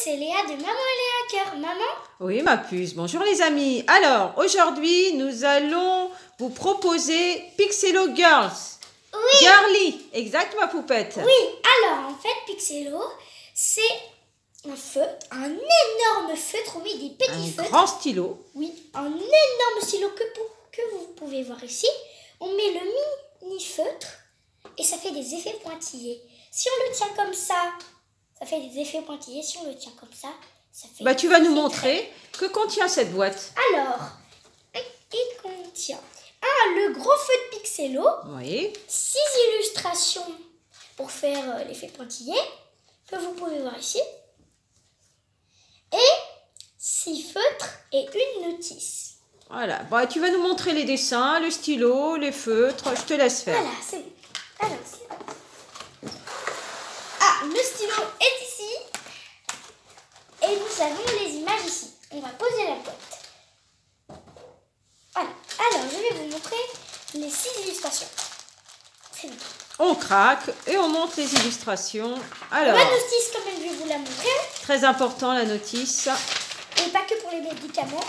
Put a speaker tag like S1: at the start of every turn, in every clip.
S1: c'est Léa de Maman et Léa Cœur. Maman?
S2: Oui, ma puce. Bonjour les amis. Alors, aujourd'hui, nous allons vous proposer Pixello Girls.
S1: Oui.
S2: Girly. Exact, ma poupette.
S1: Oui, alors en fait, Pixello, c'est un feutre, un énorme feutre, oui, des petits feutres.
S2: Un grand stylo.
S1: Oui, un énorme stylo que vous pouvez voir ici. On met le mini feutre et ça fait des effets pointillés. Si on le tient comme ça fait des effets pointillés. Si on le tient comme ça fait...
S2: Bah, tu vas nous montrer que contient cette boîte.
S1: Alors, il contient le gros feutre Pixello.
S2: Oui.
S1: 6 illustrations pour faire l'effet pointillé, que vous pouvez voir ici. Et 6 feutres et une notice.
S2: Voilà. Bah, tu vas nous montrer les dessins, le stylo, les feutres. Je te laisse faire.
S1: Voilà, c'est bon. Alors, c'est bon. Ah, le stylo est ici. Et nous avons les images ici. On va poser la boîte. Voilà. Alors, je vais vous montrer les 6 illustrations. C'est bon.
S2: On craque et on monte les illustrations. Alors,
S1: la notice, quand même, je vais vous la montrer.
S2: Très important, la notice.
S1: Et pas que pour les médicaments.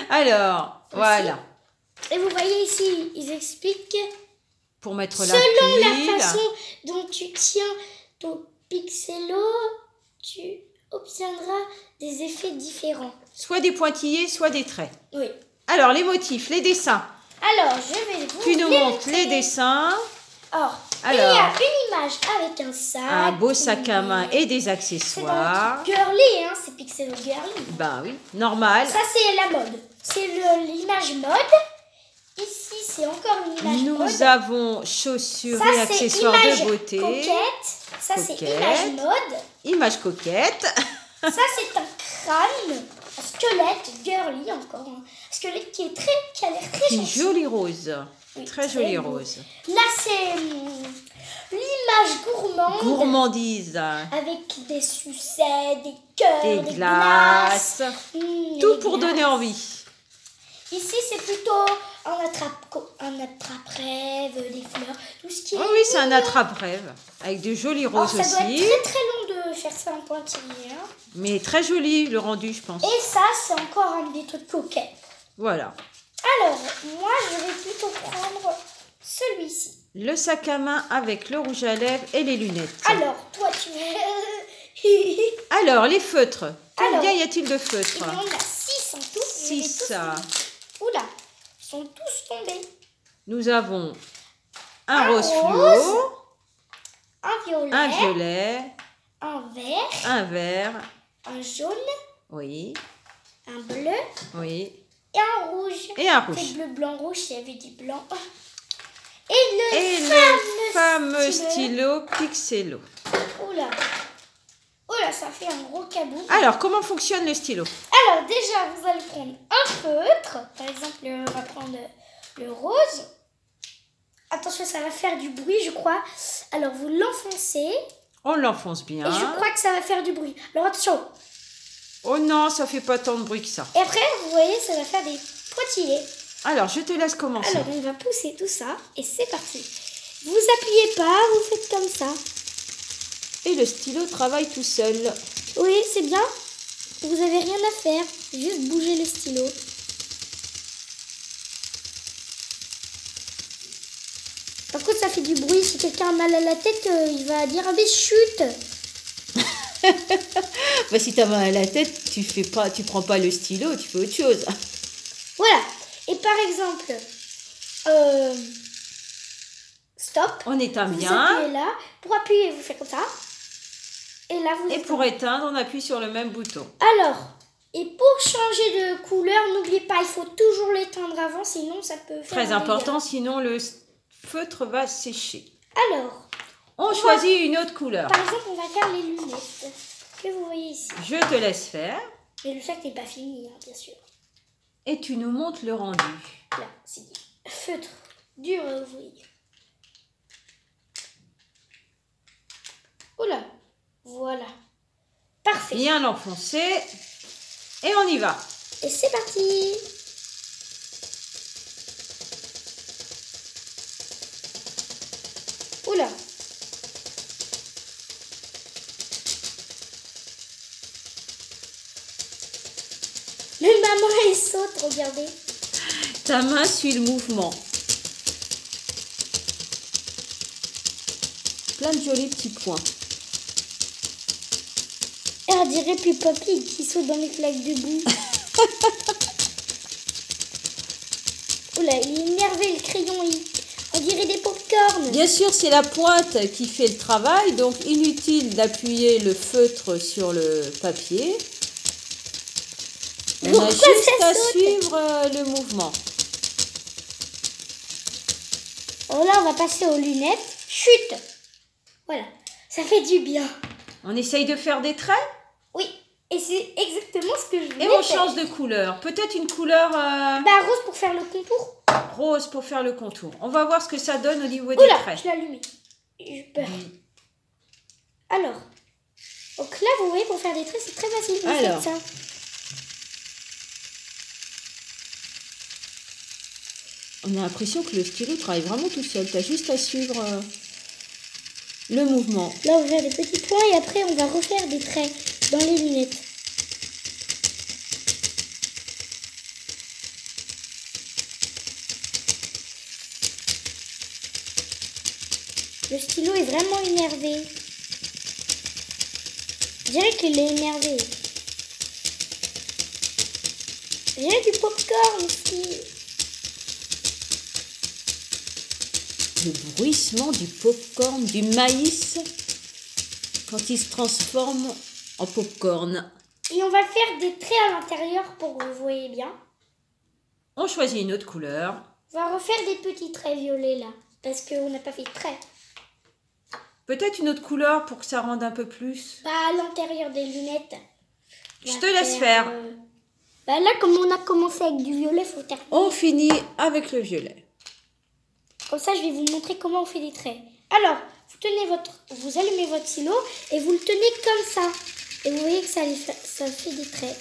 S2: Alors, voilà.
S1: Et vous voyez ici, ils expliquent
S2: pour mettre la
S1: selon
S2: pile.
S1: La façon dont tu tiens ton Pixello, tu obtiendras des effets différents.
S2: Soit des pointillés, soit des traits.
S1: Oui.
S2: Alors, les motifs, les dessins.
S1: Alors, je vais vous
S2: Tu nous montres
S1: montrer
S2: les dessins.
S1: Alors, il y a une image avec un sac.
S2: Un beau sac à main et des accessoires.
S1: C'est girly, hein, c'est Pixello Girly.
S2: Ben oui, normal.
S1: Ça, c'est la mode. C'est l'image mode. Ici, c'est encore une image mode.
S2: Nous avons chaussures et accessoires de beauté.
S1: Coquette. Ça, c'est image mode.
S2: Image coquette.
S1: Ça, c'est un crâne. Un squelette girly encore. Un squelette qui a l'air très gentil.
S2: Joli rose.
S1: Oui,
S2: très joli rose.
S1: Là, c'est l'image gourmande.
S2: Gourmandise.
S1: Avec des sucettes, des cœurs, des glaces.
S2: Tout pour donner envie.
S1: Ici, c'est plutôt un attrape-rêve, des fleurs, tout ce qui est...
S2: oui, c'est un attrape-rêve. Avec de jolis roses aussi.
S1: Ça doit être très très long de faire ça en pointillé. Hein.
S2: Mais très joli le rendu, je pense.
S1: Et ça, c'est encore un des trucs coquets.
S2: Voilà.
S1: Alors, moi, je vais plutôt prendre celui-ci.
S2: Le sac à main avec le rouge à lèvres et les lunettes.
S1: Alors, toi, tu veux...
S2: Alors, les feutres. Combien y a-t-il de feutres?
S1: Il y en a 6 en tout.
S2: 6.
S1: Oula, ils sont tous tombés.
S2: Nous avons un rose fluo,
S1: un violet,
S2: un vert,
S1: un jaune,
S2: oui,
S1: un bleu,
S2: oui,
S1: et un rouge. C'est bleu, blanc, rouge, il y avait du blanc. Et le
S2: fameux stylo Pixello.
S1: Oula, ça fait un gros cabout.
S2: Alors, comment fonctionne le stylo?
S1: Alors, déjà, vous allez prendre un feutre. Par exemple, on va prendre le rose. Attention, ça va faire du bruit, je crois. Alors, vous l'enfoncez.
S2: On l'enfonce bien.
S1: Et je crois que ça va faire du bruit. Alors, attention.
S2: Oh non, ça fait pas tant de bruit que ça.
S1: Et après, vous voyez, ça va faire des pointillés.
S2: Alors, je te laisse commencer.
S1: Alors, on va pousser tout ça. Et c'est parti. Vous appuyez pas, vous faites comme ça.
S2: Et le stylo travaille tout seul.
S1: Oui, c'est bien. Vous avez rien à faire. Juste bouger le stylo. Par contre, ça fait du bruit. Si quelqu'un a mal à la tête, il va dire ah, mais chut.
S2: Bah, si tu as mal à la tête, tu prends pas le stylo, tu fais autre chose.
S1: Voilà. Et par exemple, stop.
S2: On éteint
S1: vous
S2: bien.
S1: Appuyez là. Pour appuyer, vous faites comme ça. Et là, vous éteindre.
S2: Pour éteindre, on appuie sur le même bouton.
S1: Alors, et pour changer de couleur, n'oubliez pas, il faut toujours l'éteindre avant, sinon ça peut faire
S2: très important, sinon le feutre va sécher.
S1: Alors,
S2: on choisit une autre couleur.
S1: Par exemple, on va faire les lunettes que vous voyez ici.
S2: Je te laisse faire.
S1: Mais le sac n'est pas fini, hein, bien sûr.
S2: Et tu nous montres le rendu.
S1: Là, c'est dit. Feutre, dur à ouvrir. Oula, voilà. Parfait.
S2: Bien l'enfoncer. Et on y va.
S1: Et c'est parti. Oula. Même ma main, elle saute, regardez.
S2: Ta main suit le mouvement. Plein de jolis petits points.
S1: Et on dirait plus Papy qui saute dans les flaques de boue. Oula, il est énervé, le crayon. On dirait des pop-corn.
S2: Bien sûr, c'est la pointe qui fait le travail, donc inutile d'appuyer le feutre sur le papier. On a juste à suivre le mouvement.
S1: Oh là, on va passer aux lunettes. Chut! Voilà, ça fait du bien.
S2: On essaye de faire des traits
S1: Oui, et c'est exactement ce que je voulais
S2: et on
S1: faire.
S2: change de couleur. Peut-être une couleur
S1: Bah, rose pour faire le contour.
S2: rose pour faire le contour. On va voir ce que ça donne au niveau des
S1: Oula,
S2: traits.
S1: je l'ai allumé. J'ai peur. Alors, donc là, vous voyez, pour faire des traits, c'est très facile. Vous
S2: Alors.
S1: faites ça.
S2: On a l'impression que le stylo travaille vraiment tout seul. Tu as juste à suivre le mouvement.
S1: Là, on va faire des petits points et après, on va refaire des traits dans les lunettes. Le stylo est vraiment énervé. Je dirais qu'il est énervé. Je dirais du popcorn aussi.
S2: Le bruissement du popcorn, du maïs, quand il se transforme en popcorn.
S1: Et on va faire des traits à l'intérieur pour que vous voyez bien.
S2: On choisit une autre couleur.
S1: On va refaire des petits traits violets là, parce qu'on n'a pas fait de traits.
S2: Peut-être une autre couleur pour que ça rende un peu plus.
S1: Bah, à l'intérieur des lunettes.
S2: Je te laisse faire.
S1: Bah là, comme on a commencé avec du violet, faut terminer.
S2: On finit avec le violet.
S1: Comme ça, je vais vous montrer comment on fait des traits. Alors, vous allumez votre stylo et vous le tenez comme ça. Et vous voyez que ça fait des traits.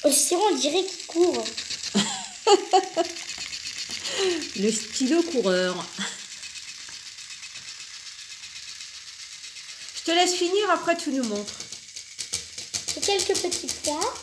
S1: Aussi, on dirait qu'il court.
S2: Le stylo coureur. Je te laisse finir, après tu nous montres.
S1: Et quelques petits points.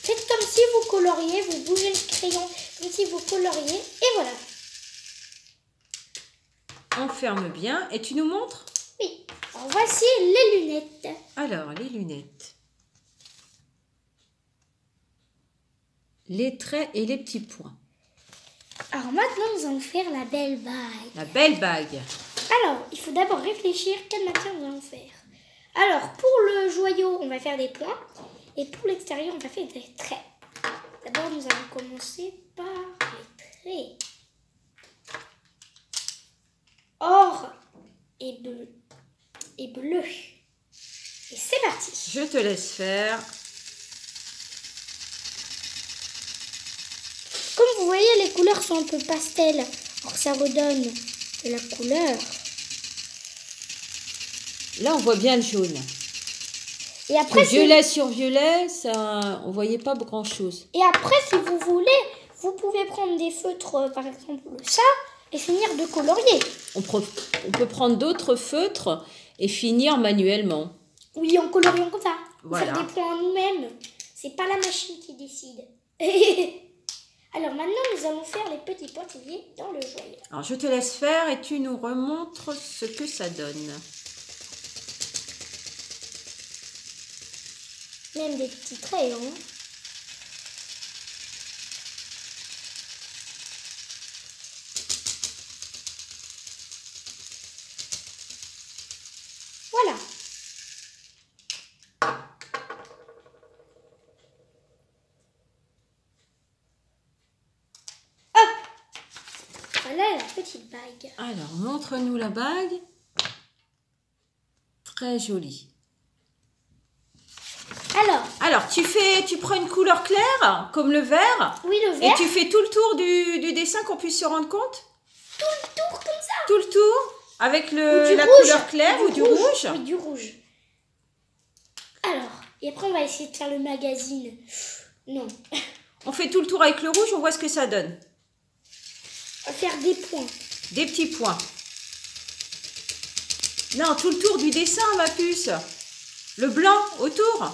S1: Faites comme si vous coloriez, vous bougez le crayon comme si vous coloriez et voilà.
S2: On ferme bien et tu nous montres?
S1: Oui, alors voici les lunettes.
S2: Alors, les lunettes. Les traits et les petits points.
S1: Alors maintenant, nous allons faire la belle bague.
S2: La belle bague.
S1: Alors, il faut d'abord réfléchir quelle matière nous allons faire. Alors, pour le joyau, on va faire des points. Et pour l'extérieur, on va faire des traits. D'abord, nous allons commencer par les traits. Or et bleu. Et bleu. Et c'est parti.
S2: Je te laisse faire.
S1: Comme vous voyez, les couleurs sont un peu pastel. Alors ça redonne de la couleur.
S2: Là, on voit bien le jaune.
S1: Et après,
S2: violet sur violet, ça, on voyait pas grand-chose.
S1: Et après, si vous voulez, vous pouvez prendre des feutres, par exemple ça, et finir de colorier.
S2: On peut prendre d'autres feutres et finir manuellement.
S1: Oui, en coloriant comme ça.
S2: Voilà.
S1: Faire des points nous-mêmes. C'est pas la machine qui décide. Alors maintenant, nous allons faire les petits pointillés dans le joyau.
S2: Alors, je te laisse faire et tu nous remontres ce que ça donne.
S1: Même des petits crayons. Voilà. Hop. Voilà la petite bague.
S2: Alors, montre-nous la bague. Très jolie. Alors, tu prends une couleur claire, comme le vert.
S1: Oui, le vert.
S2: Et tu fais tout le tour du dessin qu'on puisse se rendre compte.
S1: Tout le tour comme ça.
S2: Tout le tour. Avec
S1: Ou
S2: la
S1: du rouge.
S2: couleur claire ou du rouge?
S1: Oui, du rouge. Alors, et après on va essayer de faire le magazine. Non.
S2: On fait tout le tour avec le rouge, on voit ce que ça donne.
S1: On va faire des points.
S2: Des petits points. Non, tout le tour du dessin, ma puce. Le blanc autour.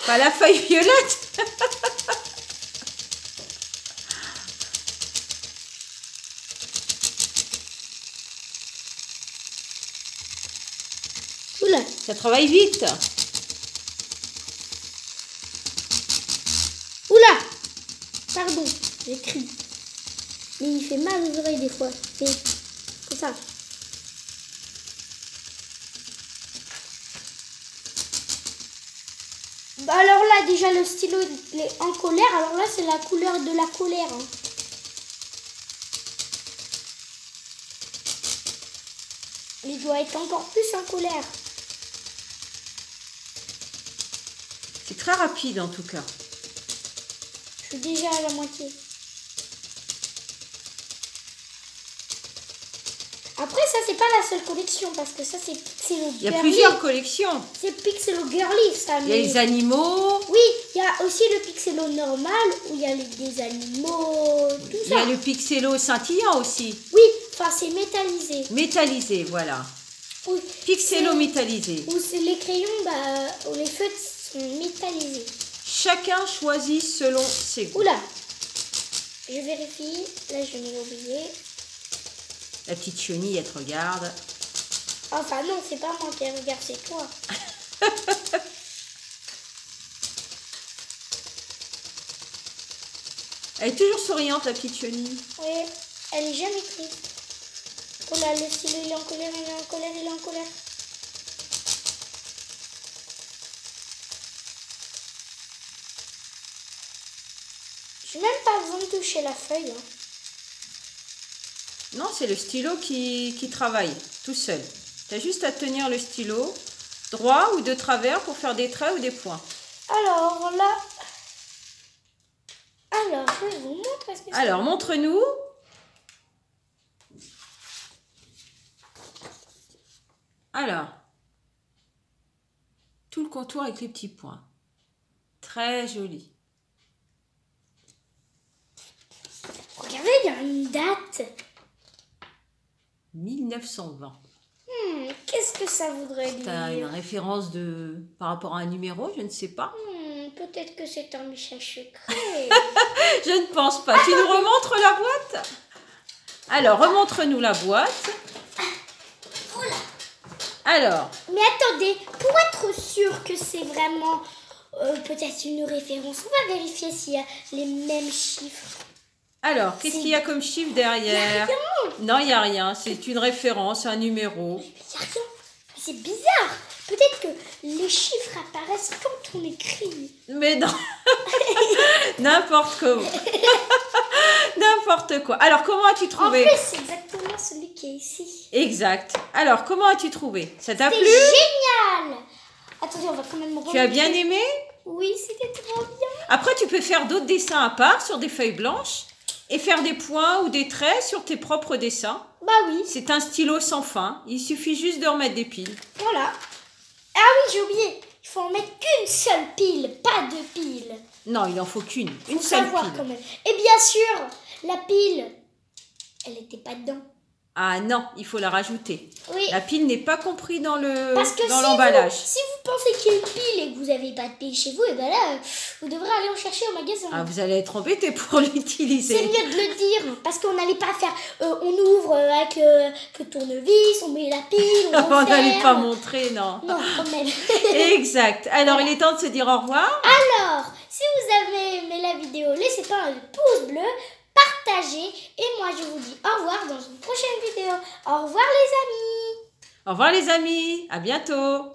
S2: Pas la feuille violette.
S1: Oula.
S2: Ça travaille vite.
S1: Oula. Pardon, j'écris. Mais il fait mal aux oreilles des fois. C'est comme ça. Bah alors là, déjà le stylo il est en colère. Alors là, c'est la couleur de la colère. Hein. Il doit être encore plus en colère.
S2: C'est très rapide en tout cas.
S1: Je suis déjà à la moitié. Après, ça, c'est pas la seule collection parce que ça, c'est Pixelo Girly.
S2: Il y a plusieurs collections.
S1: C'est Pixelo Girly, ça.
S2: Il y a les animaux.
S1: Oui, il y a aussi le Pixelo normal où il y a des animaux, tout
S2: Il y a
S1: ça.
S2: le pixelo scintillant aussi.
S1: Oui, enfin, c'est métallisé.
S2: Métallisé, voilà.
S1: Oui,
S2: Pixelo
S1: c'est-
S2: métallisé.
S1: Où c'est les crayons, où les feutres sont métallisés.
S2: Chacun choisit selon ses goûts.
S1: Oula, je vérifie. Là, je l'ai oublié.
S2: La petite chenille, elle te regarde.
S1: Enfin, non, c'est pas moi qui regarde, c'est toi.
S2: Elle est toujours souriante, la petite chenille.
S1: Oui, elle est jamais triste. Oh là, le stylo, il est en colère, il est en colère, il est en colère. J'ai même pas besoin de toucher la feuille. Hein.
S2: Non, c'est le stylo qui travaille tout seul. Tu as juste à tenir le stylo droit ou de travers pour faire des traits ou des points.
S1: Alors là... Alors, je vais vous montrer ce que c'est.
S2: Alors, montre-nous. Alors, tout le contour avec les petits points. Très joli.
S1: Regardez, il y a une date.
S2: 1920.
S1: Qu'est-ce que ça voudrait
S2: Tu as une
S1: dire?
S2: référence par rapport à un numéro, je ne sais pas.
S1: Peut-être que c'est un message secret.
S2: Je ne pense pas. Tu nous remontres la boîte? Alors, remontre-nous la boîte.
S1: Voilà.
S2: Alors,
S1: Mais attendez, pour être sûr que c'est vraiment peut-être une référence, on va vérifier s'il y a les mêmes chiffres.
S2: qu'est-ce qu'il y a comme chiffre derrière? Non, il n'y a rien. C'est une référence, un numéro.
S1: Il n'y a rien. C'est bizarre. Peut-être que les chiffres apparaissent quand on écrit.
S2: Mais non. N'importe comment. N'importe quoi. Alors, comment as-tu
S1: En
S2: trouvé?
S1: plus, c'est exactement celui qui est ici.
S2: Exact. Alors, comment as-tu trouvé? Ça t'a
S1: C'est
S2: plu?
S1: génial. Attendez, on va quand même
S2: Tu as bien aimé?
S1: Oui, c'était trop bien.
S2: Après, tu peux faire d'autres dessins à part sur des feuilles blanches et faire des points ou des traits sur tes propres dessins.
S1: Bah oui,
S2: C'est un stylo sans fin. Il suffit juste de remettre des piles.
S1: voilà. Ah oui, j'ai oublié. Il faut en mettre qu'une seule pile, pas deux piles.
S2: Non, il en faut qu'une. Une
S1: Faut
S2: seule
S1: savoir
S2: pile.
S1: quand même. Et bien sûr, la pile, elle n'était pas dedans.
S2: Ah non, il faut la rajouter.
S1: Oui.
S2: La pile n'est pas comprise dans
S1: Parce que
S2: l'emballage.
S1: si vous pensez qu'il y a une pile et que vous n'avez pas de pile chez vous, et ben là, vous devrez aller en chercher au magasin.
S2: Ah, vous allez être embêté pour
S1: C'est
S2: l'utiliser.
S1: mieux de le dire, parce qu'on n'allait pas faire, on ouvre avec le tournevis, on met la pile, on
S2: On n'allait pas
S1: enferme.
S2: montrer, non.
S1: Non, quand même.
S2: Exact. Alors, il est temps de se dire au revoir.
S1: Alors, si vous avez aimé la vidéo, laissez pas un pouce bleu, partagez, et moi je vous dis au revoir dans une prochaine vidéo. Au revoir les amis.
S2: Au revoir les amis. À bientôt.